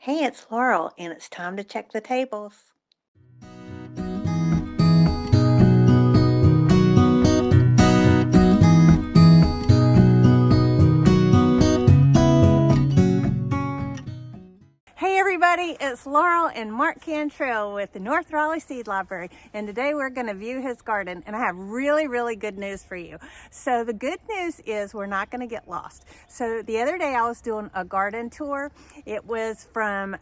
Hey, it's Laurel, and it's time to check the tables. Hey everybody, it's Laurel and Mark Cantrell with the North Raleigh Seed Library, and today we're going to view his garden, and I have really good news for you. So the good news is we're not going to get lost. So the other day I was doing a garden tour. It was from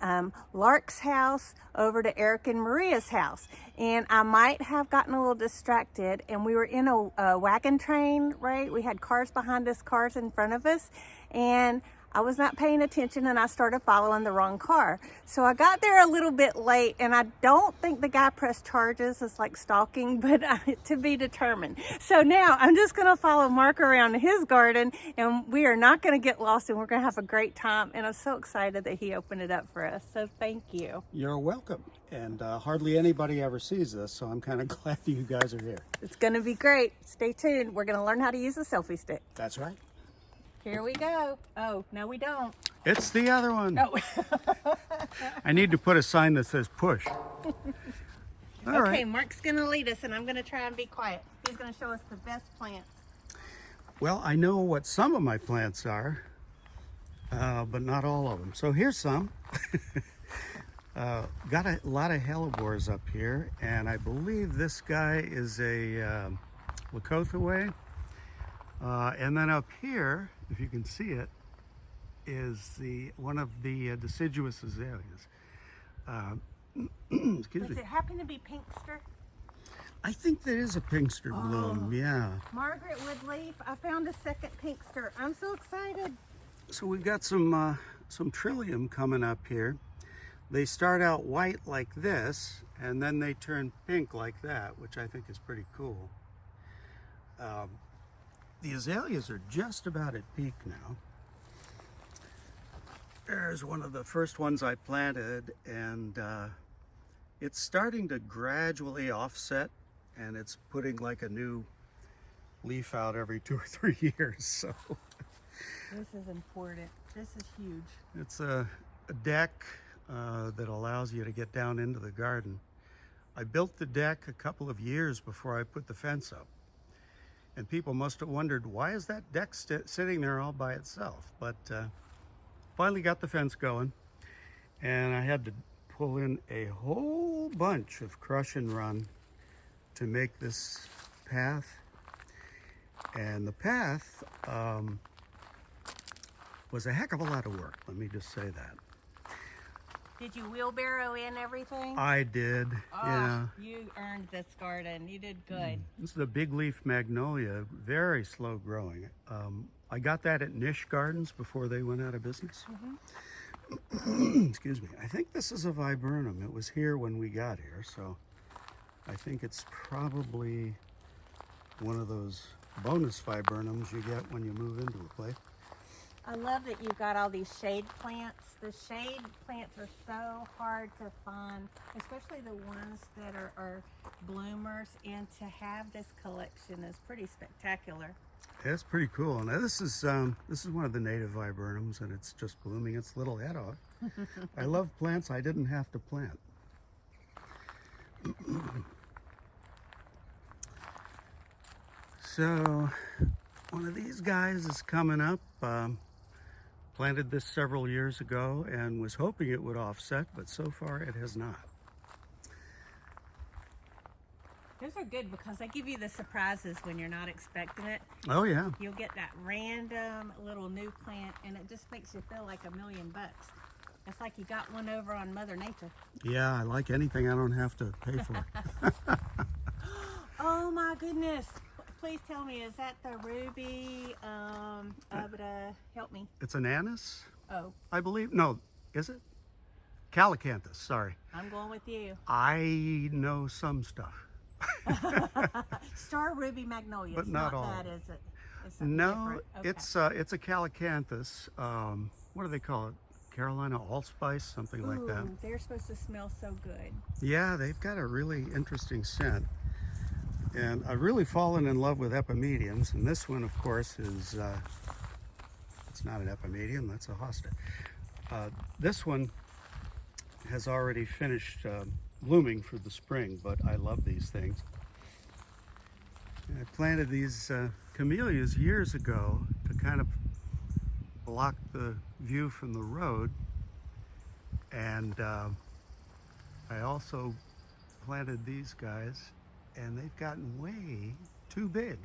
Lark's house over to Eric and Maria's house, and I might have gotten a little distracted, and we were in a wagon train, right? We had cars behind us, cars in front of us, and I was not paying attention and I started following the wrong car. So I got there a little bit late, and I don't think the guy pressed charges. It's like stalking, but to be determined. So now I'm just gonna follow Mark around his garden, and we are not gonna get lost, and we're gonna have a great time. And I'm so excited that he opened it up for us. So thank you. You're welcome. And hardly anybody ever sees this, so I'm kind of glad you guys are here. It's gonna be great. Stay tuned. We're gonna learn how to use the selfie stick. That's right. Here we go. Oh, no we don't. It's the other one. Oh. I need to put a sign that says push. Okay, right. Mark's gonna lead us, and I'm gonna try and be quiet. He's gonna show us the best plants. Well, I know what some of my plants are, but not all of them. So here's some. Got a lot of hellebores up here, and I believe this guy is a Lakothaway. And then up here, if you can see it, is one of the deciduous azaleas. Excuse me. Does it happen to be pinkster? I think there is a pinkster bloom, yeah. Margaret Woodleaf, I found a second pinkster. I'm so excited. So we've got some trillium coming up here. They start out white like this, and then they turn pink like that, which I think is pretty cool. The azaleas are just about at peak now. There's one of the first ones I planted, and it's starting to gradually offset, and it's putting like a new leaf out every 2 or 3 years. So this is important. This is huge. It's a deck that allows you to get down into the garden. I built the deck a couple of years before I put the fence up. And people must have wondered, why is that deck sitting there all by itself? But finally got the fence going, and I had to pull in a whole bunch of crush and run to make this path. And the path was a heck of a lot of work, let me just say that. Did you wheelbarrow in everything? I did, yeah. You earned this garden. You did good. This is a big leaf magnolia, very slow growing. I got that at Niche Gardens before they went out of business. Excuse me. I think this is a viburnum. It was here when we got here, so I think it's probably one of those bonus viburnums you get when you move into a place. I love that you've got all these shade plants. The shade plants are so hard to find, especially the ones that are bloomers, and to have this collection is pretty spectacular. It's pretty cool. Now this is one of the native viburnums, and it's just blooming its little head off. I love plants I didn't have to plant. So one of these guys is coming up. Planted this several years ago and was hoping it would offset, but so far it has not. Those are good because they give you the surprises when you're not expecting it. Oh yeah. You'll get that random little new plant, and it just makes you feel like $1,000,000. It's like you got one over on Mother Nature. Yeah, I like anything I don't have to pay for. Oh my goodness. Please tell me, is that the ruby? Help me. It's an anise? Oh. I believe. No, is it? Calacanthus, sorry. I'm going with you. I know some stuff. Star ruby magnolia. But it's not all. That, is it? It's no, okay. it's a calacanthus. What do they call it? Carolina allspice, something like that. They're supposed to smell so good. Yeah, they've got a really interesting scent. And I've really fallen in love with epimediums, and this one, of course, is, it's not an epimedium, that's a hosta. This one has already finished blooming for the spring, but I love these things. I planted these camellias years ago to kind of block the view from the road, and I also planted these guys, and they've gotten way too big.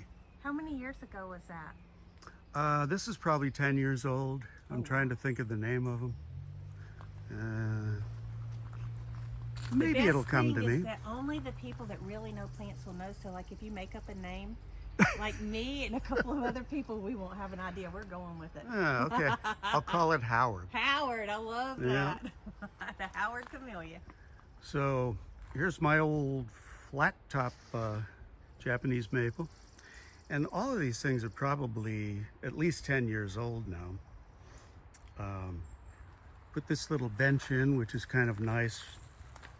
How many years ago was that? This is probably 10 years old. I'm trying to think of the name of them. Maybe it'll come to me. The best thing is that only the people that really know plants will know. So like if you make up a name, like me and a couple of other people, we won't have an idea. We're going with it. Okay, I'll call it Howard. Howard, I love that. The Howard Camellia. So here's my old flat top Japanese maple. And all of these things are probably at least 10 years old now. Put this little bench in, which is kind of nice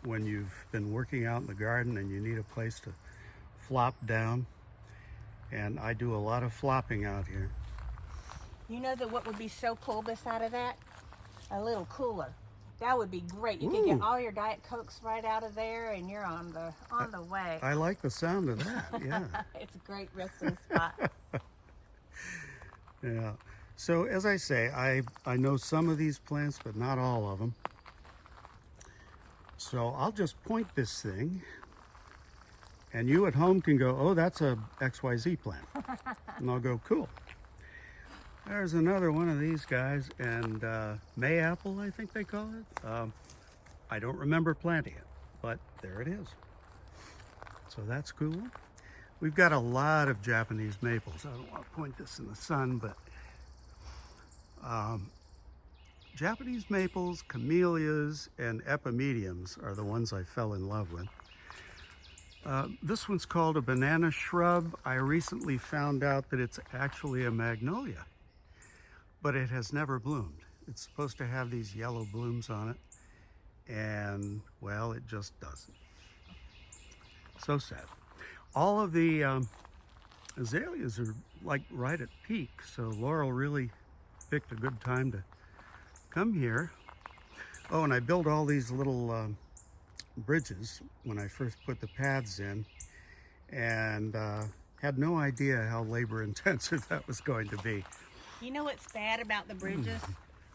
when you've been working out in the garden and you need a place to flop down. And I do a lot of flopping out here. You know that what would be so cool beside of that? A little cooler. That would be great. You could get all your Diet Cokes right out of there, and you're on the way. I like the sound of that. Yeah. It's a great resting spot. Yeah. So as I say, I know some of these plants, but not all of them. So I'll just point this thing, and you at home can go, oh, that's a XYZ plant. And I'll go, cool. There's another one of these guys, and Mayapple, I think they call it. I don't remember planting it, but there it is. So that's cool. We've got a lot of Japanese maples. I don't want to point this in the sun, but Japanese maples, camellias, and epimediums are the ones I fell in love with. This one's called a banana shrub. I recently found out that it's actually a magnolia, but it has never bloomed. It's supposed to have these yellow blooms on it, and well, it just doesn't. So sad. All of the azaleas are like right at peak, so Laurel really picked a good time to come here. Oh, and I built all these little bridges when I first put the paths in, and had no idea how labor intensive that was going to be. You know what's bad about the bridges?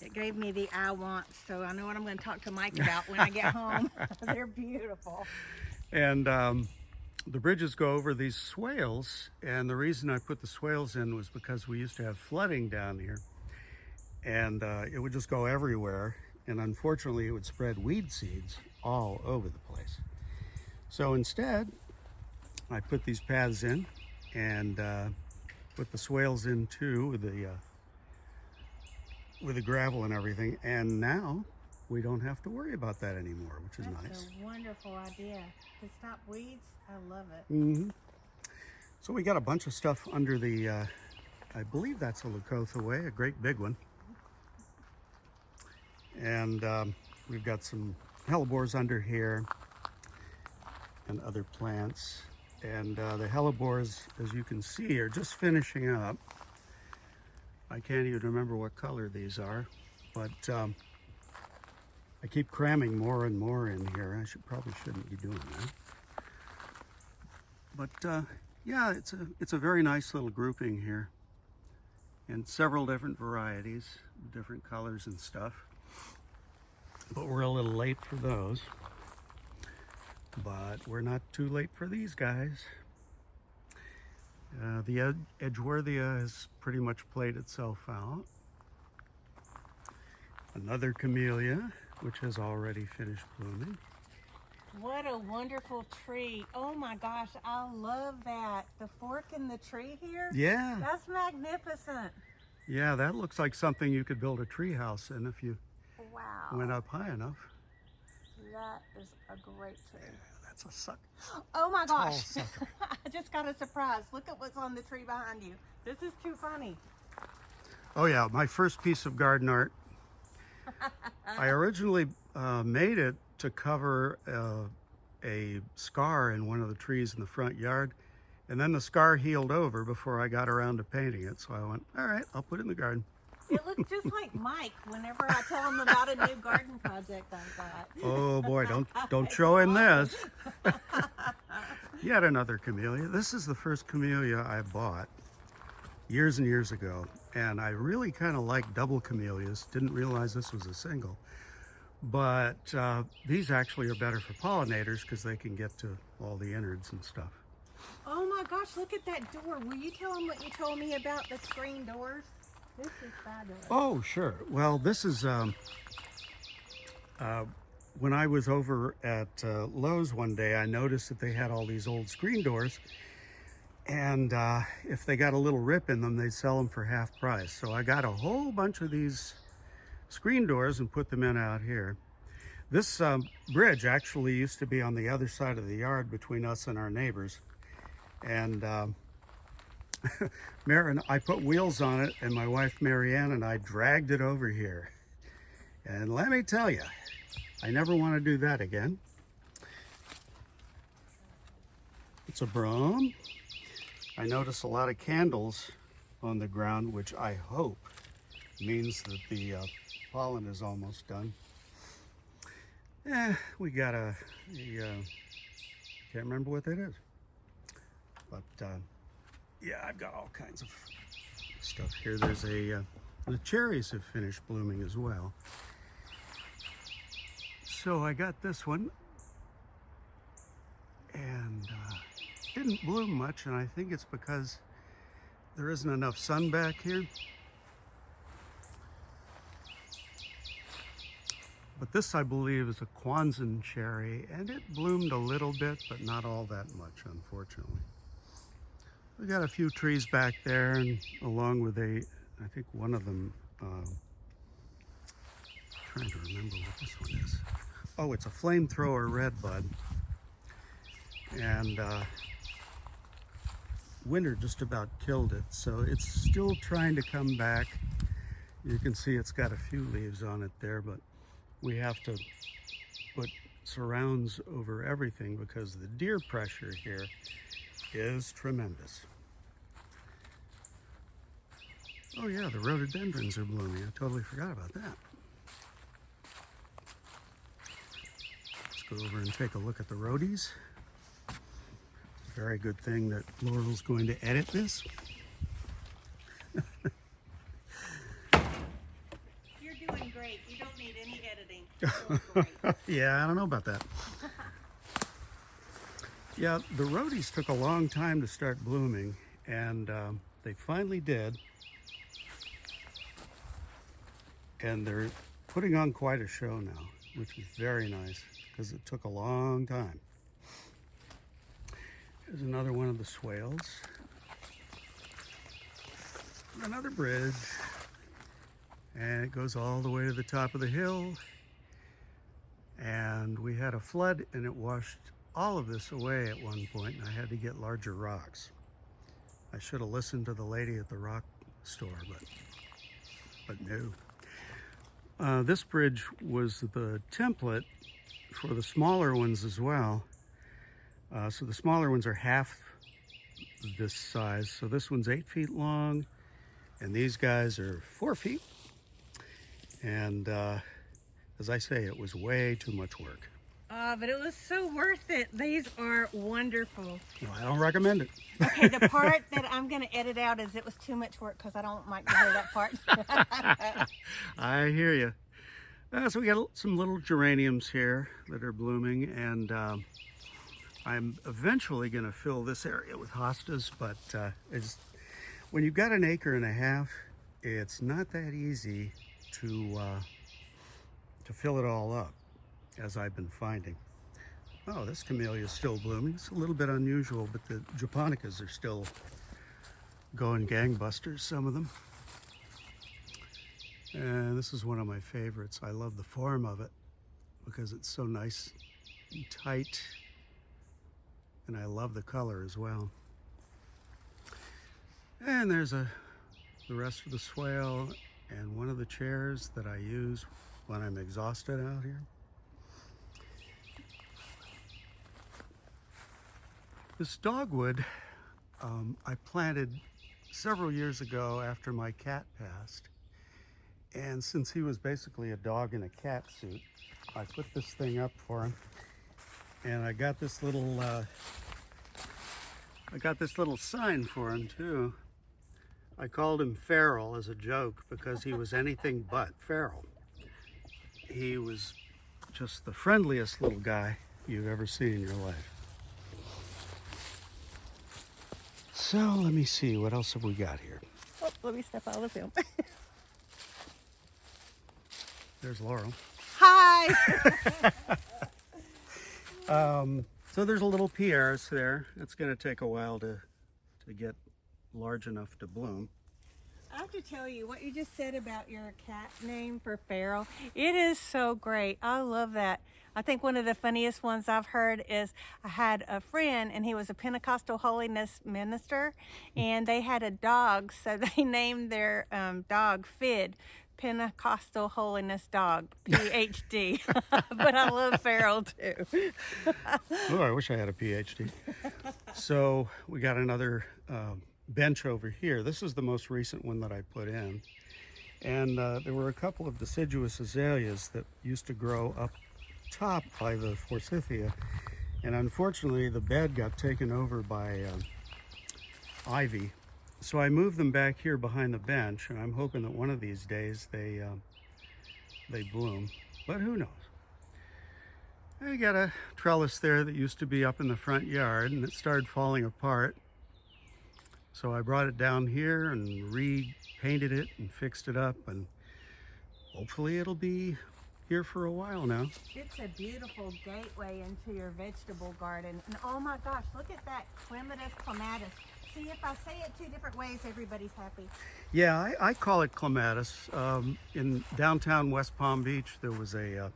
It gave me the I want, so I know what I'm going to talk to Mike about when I get home. They're beautiful. And the bridges go over these swales, and the reason I put the swales in was because we used to have flooding down here, and it would just go everywhere, and unfortunately it would spread weed seeds all over the place. So instead, I put these paths in and put the swales in too with the gravel and everything, and now we don't have to worry about that anymore, which is nice. That's a wonderful idea. To stop weeds, I love it. Mm-hmm. So we got a bunch of stuff under the, I believe that's a Leucothaway, a great big one. And we've got some hellebores under here and other plants. And the hellebores, as you can see, are just finishing up. I can't even remember what color these are, but I keep cramming more and more in here. I probably shouldn't be doing that. But yeah, it's a very nice little grouping here, and several different varieties, different colors and stuff. But we're a little late for those. But we're not too late for these guys. The Edgeworthia has pretty much played itself out. Another camellia, which has already finished blooming. What a wonderful tree. Oh my gosh, I love that. The fork in the tree here? Yeah. That's magnificent. Yeah, that looks like something you could build a tree house in if you went up high enough. That is a great tree. That's a sucker. Oh my gosh. Sucker. I just got a surprise. Look at what's on the tree behind you. This is too funny. Oh yeah, my first piece of garden art. I originally made it to cover a scar in one of the trees in the front yard, and then the scar healed over before I got around to painting it. So I went, all right, I'll put it in the garden. It looks just like Mike whenever I tell him about a new garden project I've got. Oh boy, don't show him this. Yet another camellia. This is the first camellia I bought years and years ago, and I really kind of like double camellias. Didn't realize this was a single, but these actually are better for pollinators because they can get to all the innards and stuff. Oh my gosh, look at that door. Will you tell them what you told me about the screen doors? This is fabulous. Oh, sure. Well, this is when I was over at Lowe's one day, I noticed that they had all these old screen doors, and if they got a little rip in them, they'd sell them for half price. So I got a whole bunch of these screen doors and put them in out here. This bridge actually used to be on the other side of the yard between us and our neighbors, and I put wheels on it, and my wife Marianne and I dragged it over here. And let me tell you, I never want to do that again. It's a broom. I notice a lot of candles on the ground, which I hope means that the pollen is almost done. We got can't remember what that is. But yeah, I've got all kinds of stuff here. There's the cherries have finished blooming as well. So I got this one, and didn't bloom much, and I think it's because there isn't enough sun back here. But this, I believe, is a Kwanzaa cherry, and it bloomed a little bit, but not all that much, unfortunately. We got a few trees back there, and along with I think one of them, trying to remember what this one is. Oh, it's a flamethrower redbud, and winter just about killed it, so it's still trying to come back. You can see it's got a few leaves on it there, but we have to put surrounds over everything because the deer pressure here is tremendous. Oh yeah, the rhododendrons are blooming. I totally forgot about that. Let's go over and take a look at the rhodies. It's a very good thing that Laurel's going to edit this. You're doing great. You don't need any editing. You're doing great. Yeah, I don't know about that. Yeah, the rhodies took a long time to start blooming, and they finally did. And they're putting on quite a show now, which is very nice because it took a long time. Here's another one of the swales. Another bridge. And it goes all the way to the top of the hill. And we had a flood and it washed all of this away at one point, and I had to get larger rocks. I should have listened to the lady at the rock store, but no. This bridge was the template for the smaller ones as well. So the smaller ones are half this size. So this one's 8 feet long, and these guys are 4 feet. And as I say, it was way too much work. But it was so worth it. These are wonderful. Well, I don't recommend it. Okay, the part that I'm going to edit out is it was too much work because I don't want Mike to hear that part. I hear you. So we got some little geraniums here that are blooming, and I'm eventually going to fill this area with hostas, but when you've got 1.5 acres, it's not that easy to fill it all up, as I've been finding. Oh, this camellia is still blooming. It's a little bit unusual, but the japonicas are still going gangbusters, some of them. And this is one of my favorites. I love the form of it because it's so nice and tight, and I love the color as well. And there's the rest of the swale and one of the chairs that I use when I'm exhausted out here. This dogwood I planted several years ago after my cat passed, And since he was basically a dog in a cat suit, I put this thing up for him. And I got this little sign for him too. I called him Feral as a joke because he was anything but feral. He was just the friendliest little guy you've ever seen in your life. So let me see, what else have we got here? Oh, let me step out of the film. There's Laurel. Hi! So there's a little Pierre's there. It's going to take a while to get large enough to bloom. I have to tell you, what you just said about your cat name for Feral, it is so great. I love that. I think one of the funniest ones I've heard is I had a friend and he was a Pentecostal holiness minister and they had a dog, so they named their dog Fid, Pentecostal Holiness Dog, PhD. But I love Feral too. Oh, I wish I had a PhD. So we got another bench over here. This is the most recent one that I put in. And there were a couple of deciduous azaleas that used to grow up top by the forsythia. And unfortunately, the bed got taken over by ivy. So I moved them back here behind the bench, and I'm hoping that one of these days they bloom, but who knows. I got a trellis there that used to be up in the front yard, and it started falling apart. So I brought it down here and repainted it and fixed it up, and hopefully it'll be here for a while now. It's a beautiful gateway into your vegetable garden. And oh my gosh, look at that clematis. See, if I say it two different ways, everybody's happy. Yeah, I call it clematis. In downtown West Palm Beach, there was a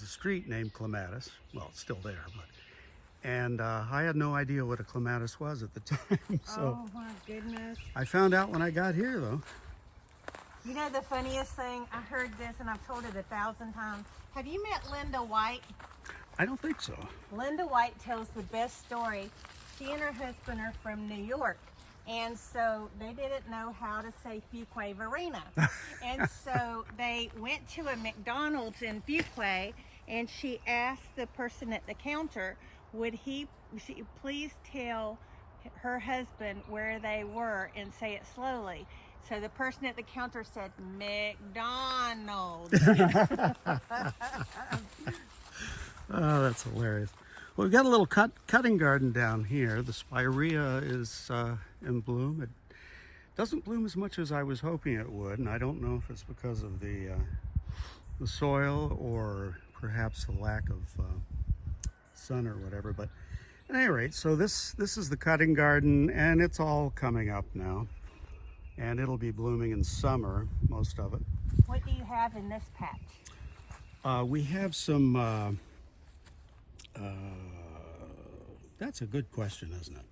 street named Clematis. Well, it's still there, but and I had no idea what a clematis was at the time. So oh my goodness! I found out when I got here, though. You know the funniest thing? I heard this and I've told it 1,000 times. Have you met Linda White? I don't think so. Linda White tells the best story. She and her husband are from New York, and so they didn't know how to say Fuquay Varina. And so they went to a McDonald's in Fuquay, and she asked the person at the counter, would she please tell her husband where they were and say it slowly. So the person at the counter said, McDonald's. Oh, that's hilarious. Well, we've got a little cutting garden down here. The spirea is in bloom. It doesn't bloom as much as I was hoping it would, and I don't know if it's because of the soil or perhaps the lack of sun or whatever. But at any rate, so this is the cutting garden, and it's all coming up now, and it'll be blooming in summer, most of it. What do you have in this patch? We have some. That's a good question, isn't it?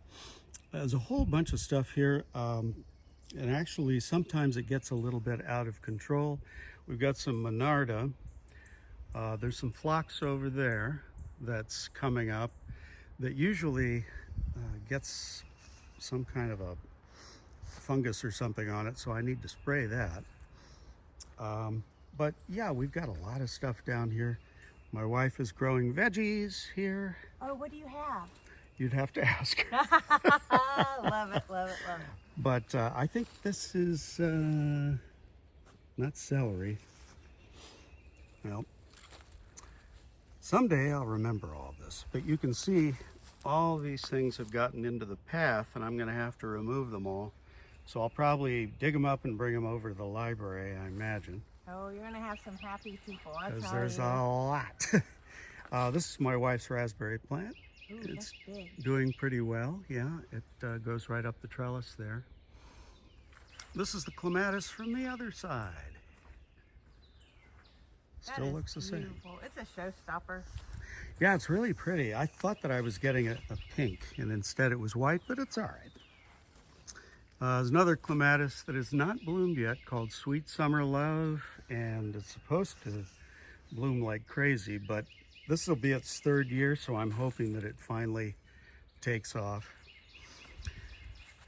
There's a whole bunch of stuff here, and actually sometimes it gets a little bit out of control. We've got some Monarda. There's some phlox over there that's coming up that usually gets some kind of a fungus or something on it, so I need to spray that. But yeah, we've got a lot of stuff down here. My wife is growing veggies here. Oh, what do you have? You'd have to ask her. Love it, love it, love it. But I think this is not celery. Well, someday I'll remember all this. But you can see all these things have gotten into the path, and I'm going to have to remove them all. So I'll probably dig them up and bring them over to the library, I imagine. Oh, you're going to have some happy people. Because there's a lot. This is my wife's raspberry plant. Ooh, It's that's big. doing pretty well. Yeah, it goes right up the trellis there. This is the clematis from the other side. That Still is looks the same. beautiful. It's a showstopper. Yeah, it's really pretty. I thought that I was getting a pink, and instead it was white, but it's all right. There's another clematis that is not bloomed yet called Sweet Summer Love, and it's supposed to bloom like crazy, but this will be its third year, so I'm hoping that it finally takes off.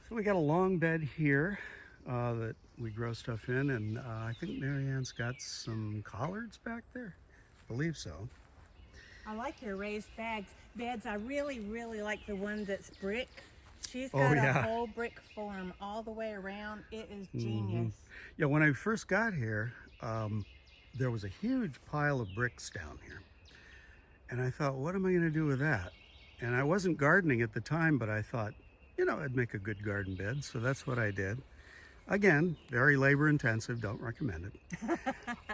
So we got a long bed here that we grow stuff in, and I think Marianne's got some collards back there. I believe so. I like your raised beds. I really, really like the one that's brick. She's Oh, got yeah. a whole brick form all the way around. It is genius. Yeah, when I first got here, there was a huge pile of bricks down here. And I thought, what am I going to do with that? And I wasn't gardening at the time, but I thought, you know, I'd make a good garden bed. So that's what I did. Again, very labor intensive. Don't recommend it.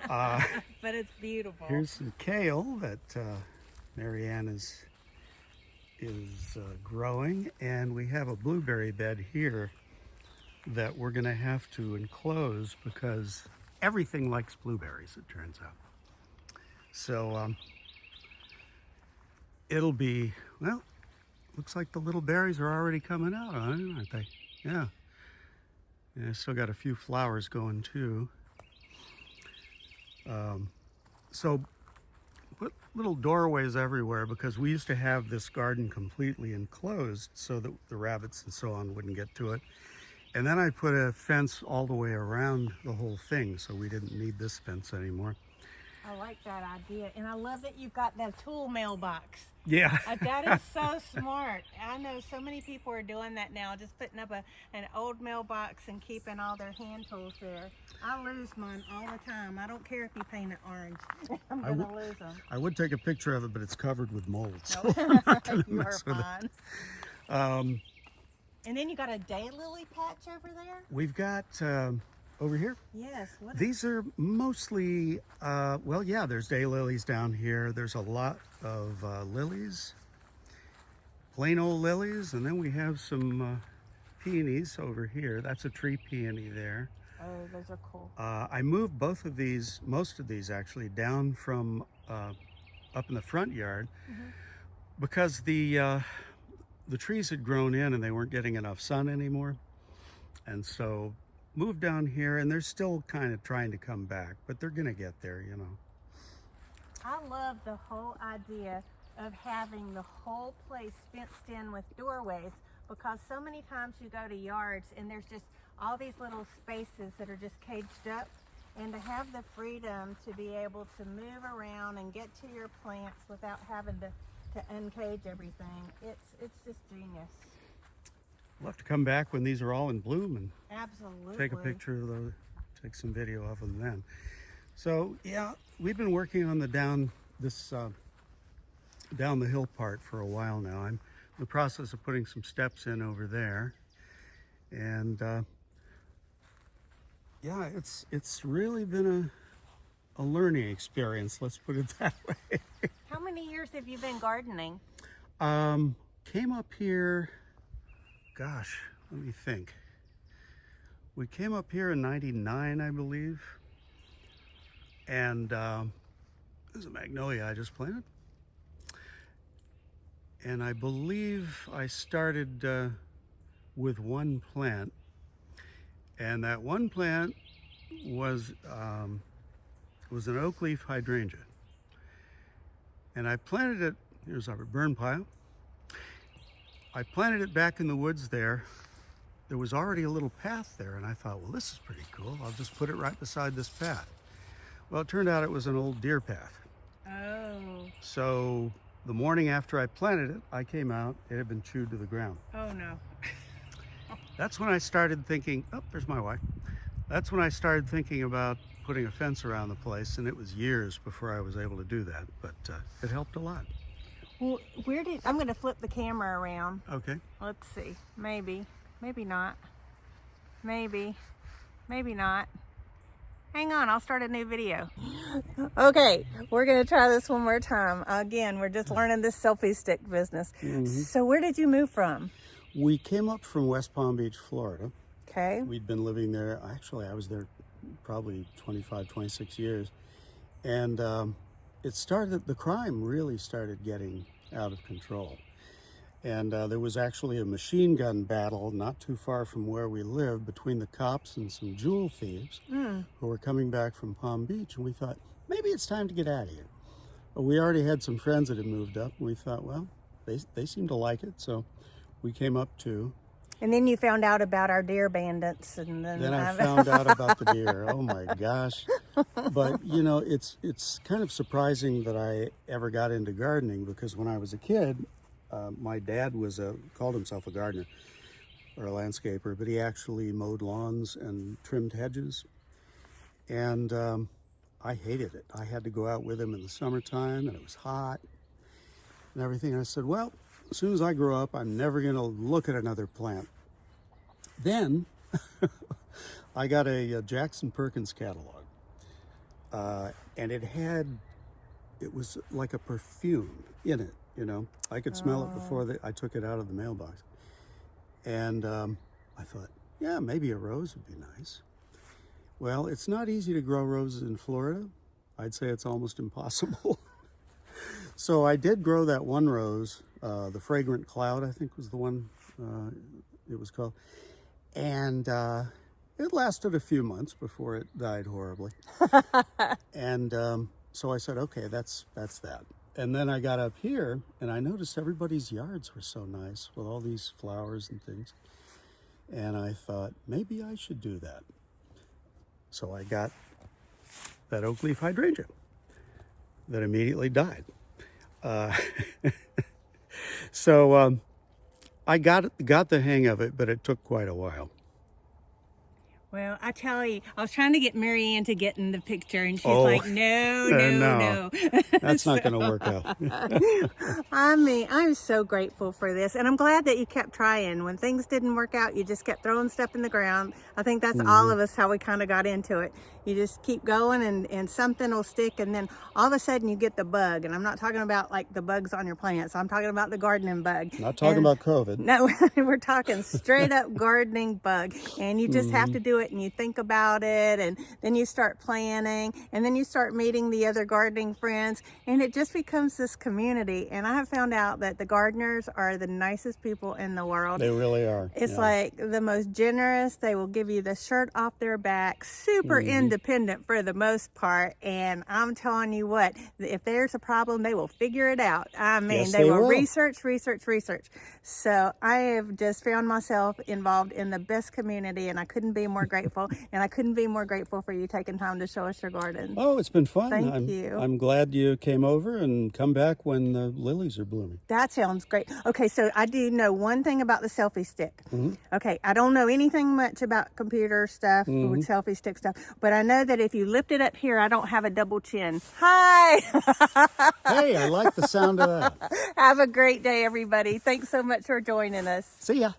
But it's beautiful. Here's some kale that Marianne is growing. And we have a blueberry bed here that we're going to have to enclose because everything likes blueberries, it turns out. So it'll be, well, looks like the little berries are already coming out on it, aren't they? Yeah. And I still got a few flowers going too. So put little doorways everywhere because we used to have this garden completely enclosed so that the rabbits and so on wouldn't get to it. And then I put a fence all the way around the whole thing, so we didn't need this fence anymore. I like that idea. And I love that you've got that tool mailbox. Yeah. That is so smart. I know so many people are doing that now, just putting up an old mailbox and keeping all their hand tools there. I lose mine all the time. I don't care if you paint it orange. I'm going to lose them. I would take a picture of it, but it's covered with mold, so No. I'm not going to You are mess with fine. it. And then you got a daylily patch over there? We've got, over here, Yes. What these are mostly, well, yeah, there's daylilies down here. There's a lot of lilies, plain old lilies, and then we have some peonies over here. That's a tree peony there. Oh, those are cool. I moved both of these, most of these actually, down from up in the front yard because the trees had grown in and they weren't getting enough sun anymore. And so moved down here, and they're still kind of trying to come back, but they're gonna get there, you know. I love the whole idea of having the whole place fenced in with doorways, because so many times you go to yards and there's just all these little spaces that are just caged up, and to have the freedom to be able to move around and get to your plants without having to uncage everything, it's just genius. We'll have to come back when these are all in bloom and Absolutely. take a picture of those, take some video of them then. So yeah, we've been working on the down the hill part for a while now. I'm in the process of putting some steps in over there, and yeah, it's really been a learning experience. Let's put it that way. How many years have you been gardening? Came up here, gosh, let me think. We came up here in '99, I believe. And there's a magnolia I just planted. And I believe I started with one plant. And that one plant was an oak leaf hydrangea. And I planted it, here's our burn pile. I planted it back in the woods there. There was already a little path there, and I thought, well, this is pretty cool. I'll just put it right beside this path. Well, it turned out it was an old deer path. Oh. So the morning after I planted it, I came out, it had been chewed to the ground. Oh no. That's when I started thinking, oh, there's my wife. That's when I started thinking about putting a fence around the place, and it was years before I was able to do that, but it helped a lot. Well, I'm going to flip the camera around. Okay. Let's see. Maybe not. Maybe not. Hang on, I'll start a new video. Okay, we're going to try this one more time. Again, we're just learning this selfie stick business. So where did you move from? We came up from West Palm Beach, Florida. Okay. We'd been living there, actually I was there probably 25, 26 years. And the crime really started getting out of control. And there was actually a machine gun battle not too far from where we lived between the cops and some jewel thieves who were coming back from Palm Beach. And we thought, maybe it's time to get out of here. But we already had some friends that had moved up, and we thought, well, they seem to like it, so we came up too. And then you found out about our deer bandits, and Then I found out about the deer. Oh my gosh. But you know, it's kind of surprising that I ever got into gardening, because when I was a kid, my dad called himself a gardener or a landscaper, but he actually mowed lawns and trimmed hedges. And I hated it. I had to go out with him in the summertime, and it was hot and everything. And I said, well, as soon as I grow up, I'm never going to look at another plant. Then I got a Jackson Perkins catalog, and it was like a perfume in it, you know. I could smell it before I took it out of the mailbox. And I thought, yeah, maybe a rose would be nice. Well, it's not easy to grow roses in Florida. I'd say it's almost impossible. So I did grow that one rose, the Fragrant Cloud, I think was the one it was called. And it lasted a few months before it died horribly. And so I said, okay, that's that. And then I got up here, and I noticed everybody's yards were so nice with all these flowers and things. And I thought, maybe I should do that. So I got that oak leaf hydrangea that immediately died. So I got the hang of it, but it took quite a while. Well, I tell you, I was trying to get Mary Ann to get in the picture, and she's Oh, like, no. That's not going to work out. I mean, I'm so grateful for this, and I'm glad that you kept trying. When things didn't work out, you just kept throwing stuff in the ground. I think that's all of us, how we kind of got into it. You just keep going, and something will stick, and then all of a sudden you get the bug. And I'm not talking about like the bugs on your plants. I'm talking about the gardening bug. Not talking about COVID. No, we're talking straight up gardening bug. And you just have to do it, and you think about it, and then you start planning, and then you start meeting the other gardening friends, and it just becomes this community. And I have found out that the gardeners are the nicest people in the world. They really are. It's like the most generous. They will give you the shirt off their back, super independent for the most part. And I'm telling you what, if there's a problem, they will figure it out. I mean, Yes, they will will. research. So I have just found myself involved in the best community, and I couldn't be more grateful. And I couldn't be more grateful for you taking time to show us your garden. Oh, it's been fun. Thank you. I'm glad you came over, and come back when the lilies are blooming. That sounds great. Okay, so I do know one thing about the selfie stick. Okay, I don't know anything much about computer stuff with selfie stick stuff, but I know that if you lift it up here, I don't have a double chin. Hi! Hey, I like the sound of that. Have a great day, everybody. Thanks so much for joining us. See ya.